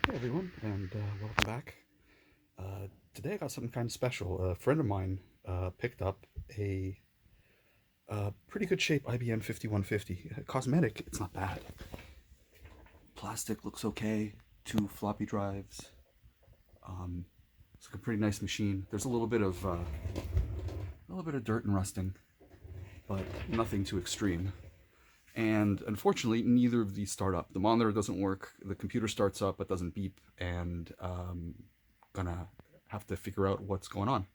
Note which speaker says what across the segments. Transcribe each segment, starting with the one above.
Speaker 1: Hey everyone, and welcome back. Today I got something kind of special. A friend of mine picked up a pretty good shape IBM 5150. Cosmetic, it's not bad. Plastic looks okay. Two floppy drives. It's like a pretty nice machine. There's a little bit of dirt and rusting, but nothing too extreme. And unfortunately, neither of these start up. The monitor doesn't work. The computer starts up but doesn't beep, and gonna have to figure out what's going on.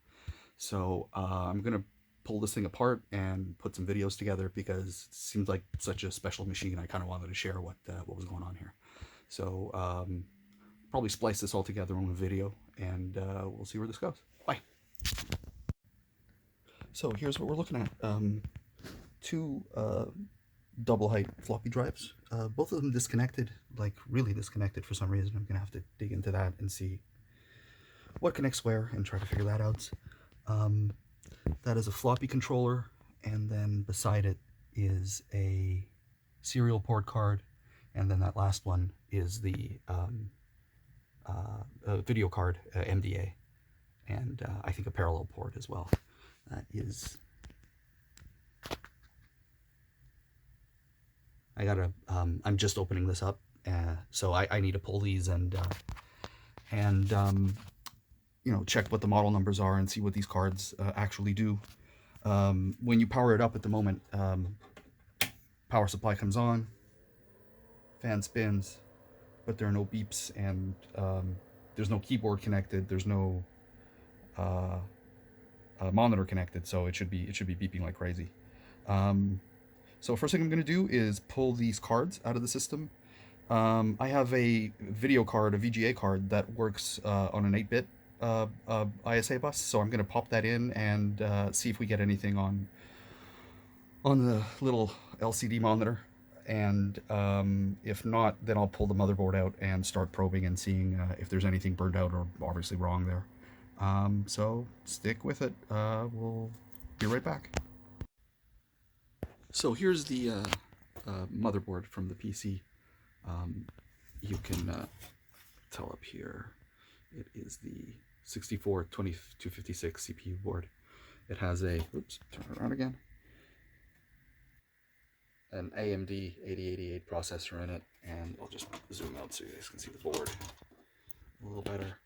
Speaker 1: So I'm gonna pull this thing apart and put some videos together because it seems like such a special machine. I kind of wanted to share what was going on here. So probably splice this all together in a video, and we'll see where this goes. Bye. So here's what we're looking at. Two double height floppy drives. Both of them disconnected, like really disconnected for some reason. I'm gonna have to dig into that and see what connects where and try to figure that out. That is a floppy controller, and then beside it is a serial port card, and then that last one is the video card, MDA, and I think a parallel port as well. That is. I'm just opening this up, so I need to pull these and check what the model numbers are and see what these cards actually do. When you power it up at the moment, power supply comes on, fan spins, but there are no beeps, and there's no keyboard connected. There's no monitor connected, so it should be beeping like crazy. So first thing I'm going to do is pull these cards out of the system. I have a video card, a VGA card that works on an 8-bit ISA bus, so I'm going to pop that in and see if we get anything on the little LCD monitor. And if not, then I'll pull the motherboard out and start probing and seeing if there's anything burned out or obviously wrong there. So stick with it. We'll be right back. So here's the motherboard from the PC. You can tell up here, it is the 64k-256 CPU board. It has a, oops, turn it around again, an AMD 8088 processor in it, and I'll just zoom out so you guys can see the board a little better.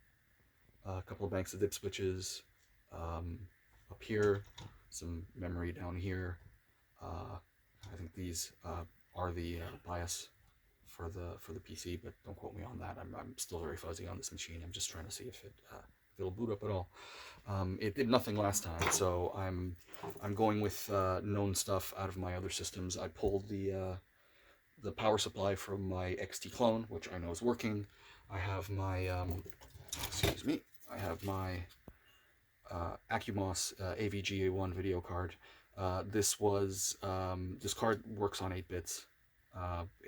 Speaker 1: A couple of banks of dip switches up here, some memory down here. I think these are the BIOS for the PC, but don't quote me on that. I'm still very fuzzy on this machine. I'm just trying to see if it'll boot up at all. It did nothing last time, so I'm going with known stuff out of my other systems. I pulled the power supply from my XT clone, which I know is working. I have my excuse me. I have my Acumos AVGA1 video card. This card works on 8 bits,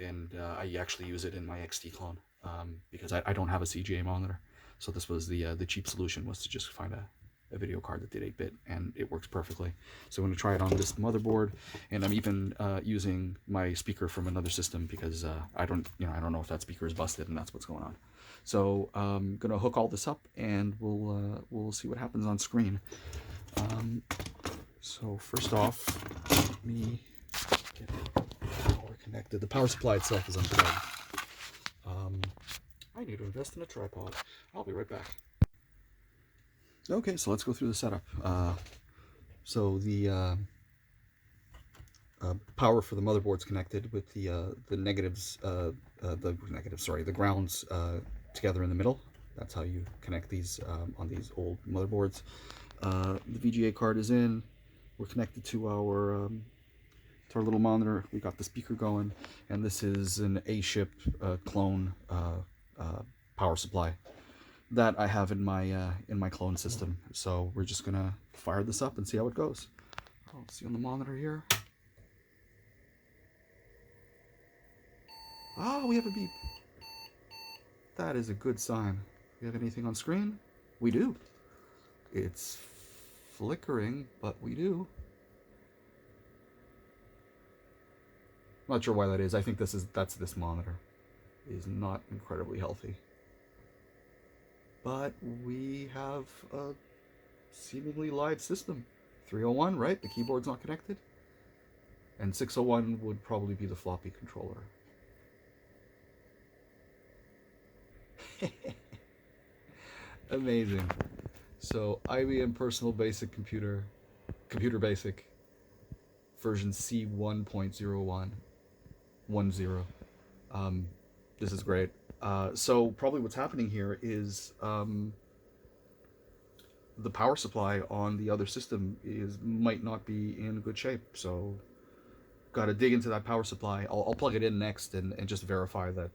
Speaker 1: and I actually use it in my XT clone because I don't have a CGA monitor. So this was the cheap solution, was to just find a video card that did 8-bit, and it works perfectly. So I'm going to try it on this motherboard, and I'm even using my speaker from another system because I don't know if that speaker is busted, and that's what's going on. So I'm going to hook all this up, and we'll see what happens on screen. So first off, let me get the power connected. The power supply itself is unplugged. I need to invest in a tripod. I'll be right back. Okay, so let's go through the setup. So the power for the motherboard's connected with the grounds together in the middle. That's how you connect these on these old motherboards. The VGA card is in. We're connected to our little monitor. We got the speaker going, and this is an A-ship clone power supply that I have in my clone system. So we're just gonna fire this up and see how it goes. Oh, see on the monitor here. Oh, we have a beep. That is a good sign. We have anything on screen? We do. It's flickering, but we do. Not sure why that is. I think that's this monitor. It is not incredibly healthy. but we have a seemingly live system. 301, right? The keyboard's not connected. And 601 would probably be the floppy controller. Amazing. So IBM Personal Basic Computer, Computer Basic, version C1.0110. This is great. So probably what's happening here is the power supply on the other system might not be in good shape. So got to dig into that power supply. I'll plug it in next and just verify that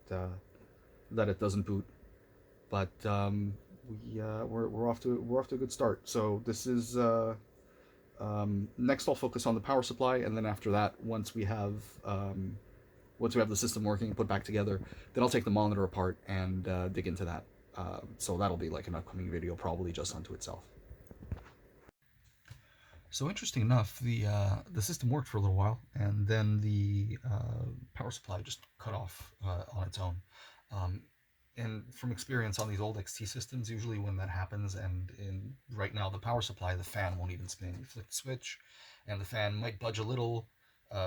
Speaker 1: that it doesn't boot. But we're off to a good start. So this is next. I'll focus on the power supply, and then after that, once we have the system working and put back together, then I'll take the monitor apart and dig into that. So that'll be like an upcoming video, probably just unto itself. So interesting enough, the system worked for a little while, and then the power supply just cut off on its own. And from experience on these old XT systems, usually when that happens, and right now the power supply, the fan won't even spin. You flick the switch, and the fan might budge a little.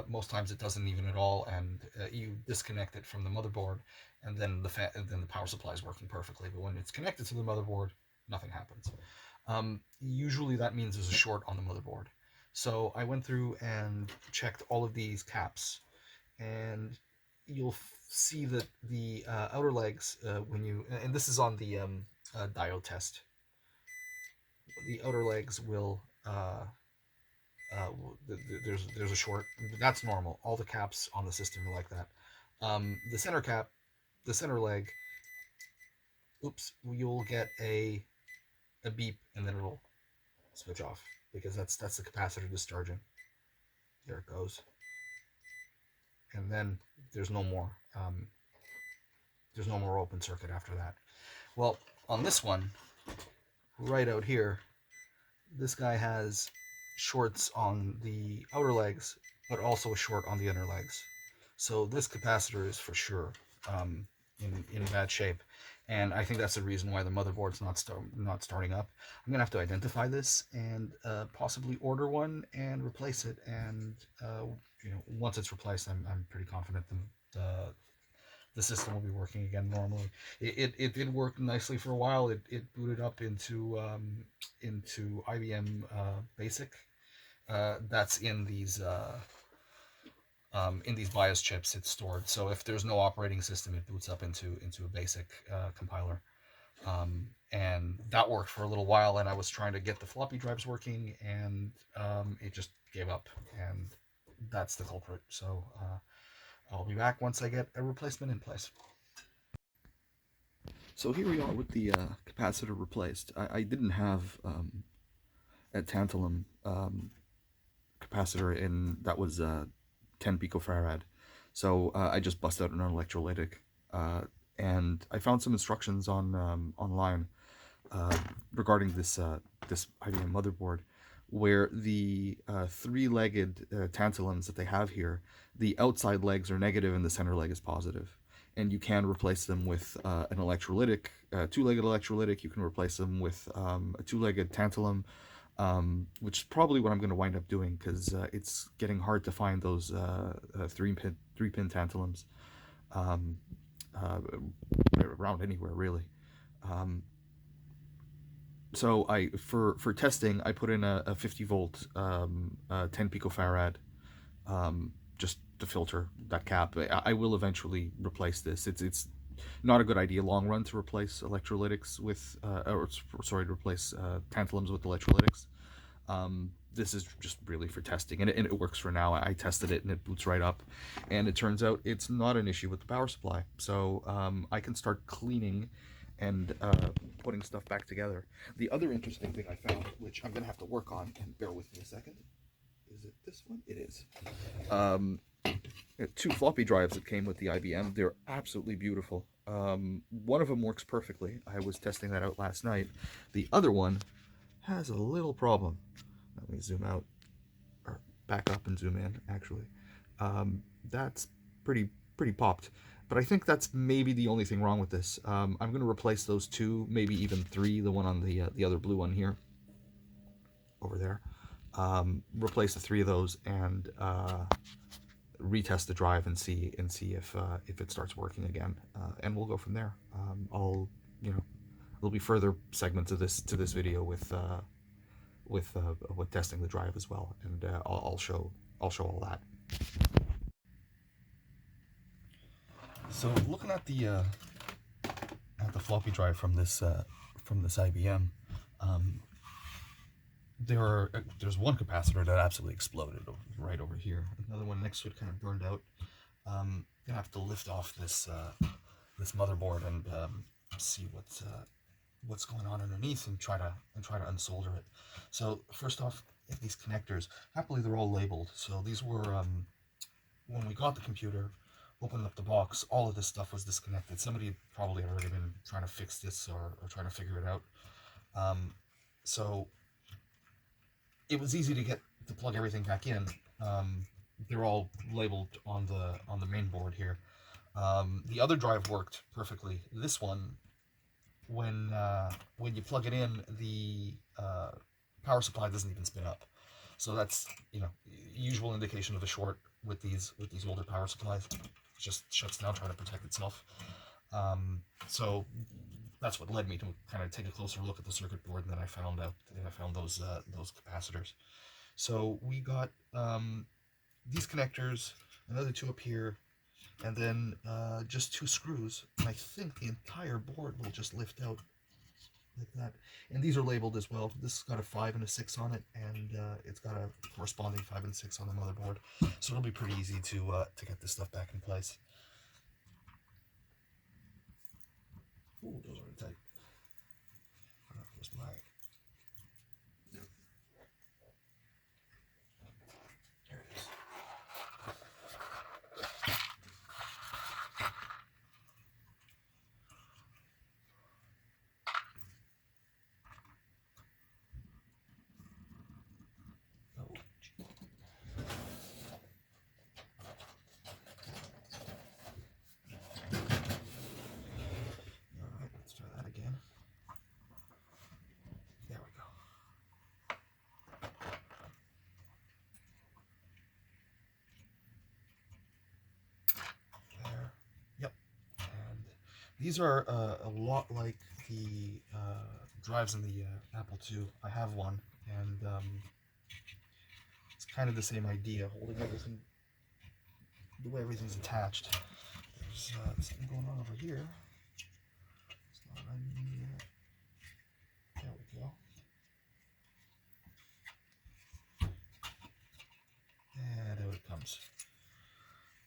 Speaker 1: Most times it doesn't even at all, and you disconnect it from the motherboard, and then the power supply is working perfectly. But when it's connected to the motherboard, nothing happens. Usually that means there's a short on the motherboard. So I went through and checked all of these caps, and you'll see that the outer legs, and this is on the diode test, the outer legs will, there's a short. That's normal. All the caps on the system are like that. The center cap, the center leg, oops, you'll get a beep, and then it'll switch off, because that's the capacitor discharging. There it goes. And then there's no more open circuit after that. Well, on this one, right out here, this guy has shorts on the outer legs, but also a short on the inner legs. So this capacitor is for sure in bad shape, and I think that's the reason why the motherboard's not starting up. I'm gonna have to identify this and possibly order one and replace it. And once it's replaced, I'm pretty confident the system will be working again normally. It did work nicely for a while. It booted up into IBM Basic. That's in these BIOS chips. It's stored. So if there's no operating system, it boots up into a basic compiler. And that worked for a little while, and I was trying to get the floppy drives working, and it just gave up, and that's the culprit. So I'll be back once I get a replacement in place. So here we are with the capacitor replaced. I didn't have a tantalum capacitor in that was 10 picofarad, so I just busted out an electrolytic, and I found some instructions on online regarding this IBM motherboard, where the three-legged tantalums that they have here, the outside legs are negative and the center leg is positive. And you can replace them with an electrolytic, two-legged electrolytic. You can replace them with a two-legged tantalum, which is probably what I'm going to wind up doing, because it's getting hard to find those three-pin tantalums around anywhere, really. So for testing, I put in a 50 volt 10 picofarad, just to filter that cap. I will eventually replace this. It's not a good idea long run to replace electrolytics with to replace tantalums with electrolytics. This is just really for testing, and it works for now. I tested it and it boots right up, and it turns out it's not an issue with the power supply. So I can start cleaning and putting stuff back together. The other interesting thing I found, which I'm gonna have to work on, and bear with me a second. Is it this one? It is. Two floppy drives that came with the IBM. They're absolutely beautiful. One of them works perfectly. I was testing that out last night. The other one has a little problem. Let me zoom out, or back up and zoom in, actually. That's pretty popped. But I think that's maybe the only thing wrong with this. I'm going to replace those two, maybe even three, the one on the other blue one here, over there. Replace the three of those and retest the drive and see if it starts working again, and we'll go from there. There'll be further segments of this video with testing the drive as well, and I'll show all that. So looking at the floppy drive from this IBM, there's one capacitor that absolutely exploded right over here. Another one next to it kind of burned out. Gonna have to lift off this motherboard and see what's going on underneath and try to unsolder it. So first off, these connectors, happily they're all labeled. So these were when we got the computer, opened up the box, all of this stuff was disconnected. Somebody had probably already been trying to fix this or trying to figure it out. So it was easy to plug everything back in. They're all labeled on the main board here. The other drive worked perfectly. This one, when you plug it in, the power supply doesn't even spin up. So that's usual indication of a short with these older power supplies. It just shuts down trying to protect itself. So that's what led me to kind of take a closer look at the circuit board, and then I found those capacitors. So we got these connectors, another two up here, and then just two screws. And I think the entire board will just lift out like that. And these are labeled as well. This has got a 5 and a 6 on it, and it's got a corresponding 5 and 6 on the motherboard. So it'll be pretty easy to get this stuff back in place. Ooh, those are tight. Where's my... There it is. These are a lot like the drives in the Apple II. I have one, and it's kind of the same idea, holding everything, the way everything's attached. There's something going on over here. It's not running yet. There we go. And out it comes.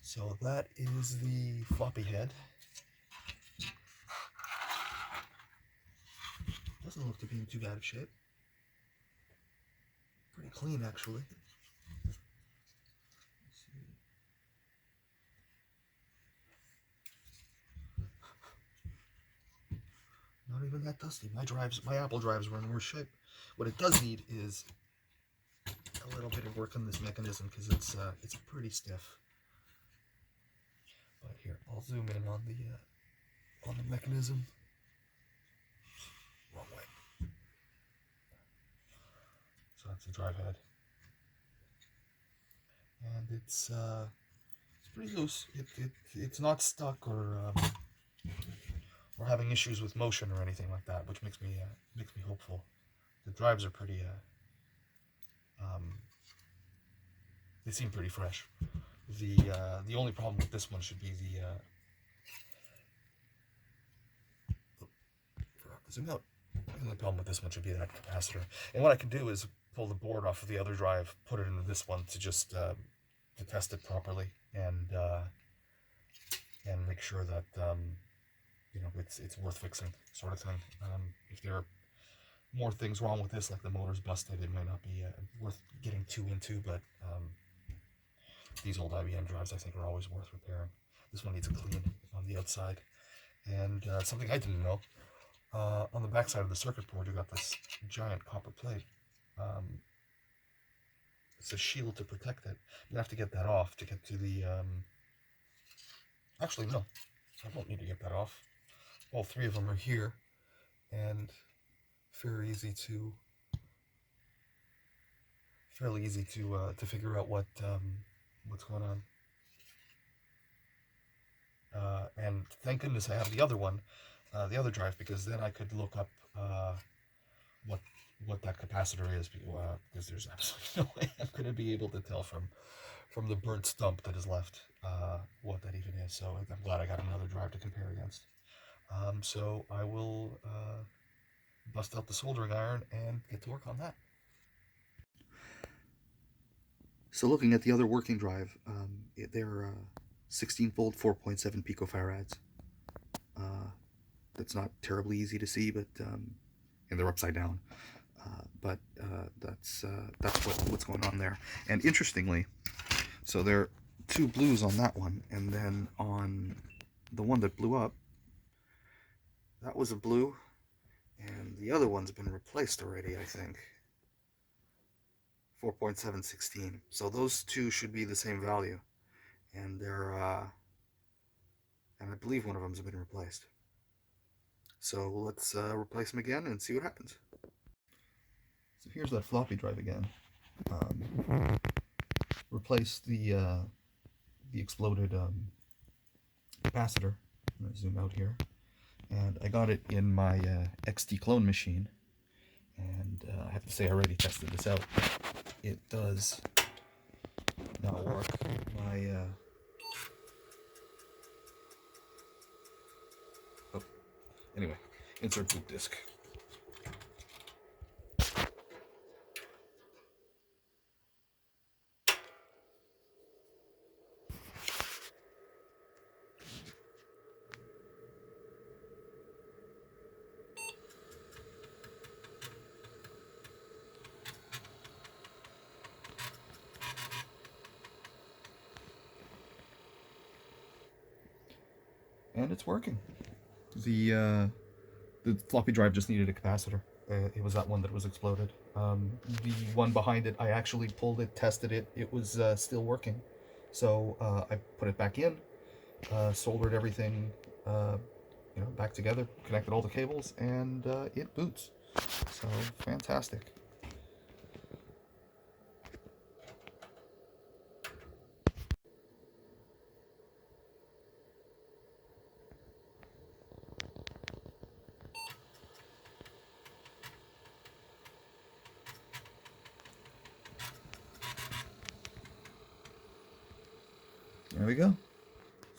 Speaker 1: So that is the floppy head. Doesn't look to be in too bad of shape. Pretty clean, actually. Let's see. Not even that dusty. My Apple drives were in worse shape. What it does need is a little bit of work on this mechanism because it's pretty stiff. But here, I'll zoom in on the mechanism. Wrong way. So that's the drive head, and it's pretty loose. It's not stuck or having issues with motion or anything like that, which makes me hopeful. The drives are pretty they seem pretty fresh. The only problem with this one should be forgot to zoom out. The only problem with this one should be that capacitor. And what I can do is pull the board off of the other drive, put it into this one to just to test it properly, and make sure that it's worth fixing, sort of thing. If there are more things wrong with this, like the motor's busted, it might not be worth getting too into. But these old IBM drives, I think, are always worth repairing. This one needs a clean on the outside. And something I didn't know. On the back side of the circuit board, you got this giant copper plate. It's a shield to protect it. You have to get that off to get to the... Actually, no. I won't need to get that off. All three of them are here, and fairly easy to figure out what's going on. And thank goodness I have the other one, the other drive, because then I could look up what that capacitor is, because there's absolutely no way I'm going to be able to tell from the burnt stump that is left what that even is. So I'm glad I got another drive to compare against. So I will bust out the soldering iron and get to work on that. So looking at the other working drive, they're 16-volt, 4.7 picofarads. That's not terribly easy to see, but and they're upside down. That's what's going on there. And interestingly, so there are two blues on that one, and then on the one that blew up, that was a blue, and the other one's been replaced already, I think. 4.716. So those two should be the same value, and they're and I believe one of them's been replaced. So let's replace them again and see what happens. So here's that floppy drive again. Replace the exploded capacitor. I'm going to zoom out here. And I got it in my XT clone machine. And I have to say I already tested this out. It does not work. Anyway, insert boot disk. And it's working. The floppy drive just needed a capacitor. It was that one that was exploded. The one behind it, I actually pulled it, tested it. It was still working. So I put it back in, soldered everything back together, connected all the cables, and it boots. So fantastic. There we go.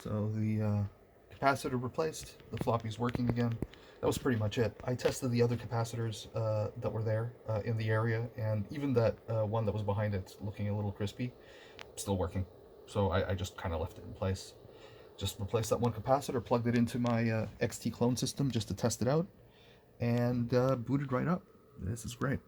Speaker 1: So the capacitor replaced, the floppy's working again. That was pretty much it. I tested the other capacitors that were there in the area, and even that one that was behind it, looking a little crispy, still working. So I just kind of left it in place. Just replaced that one capacitor, plugged it into my XT clone system just to test it out, and booted right up. This is great.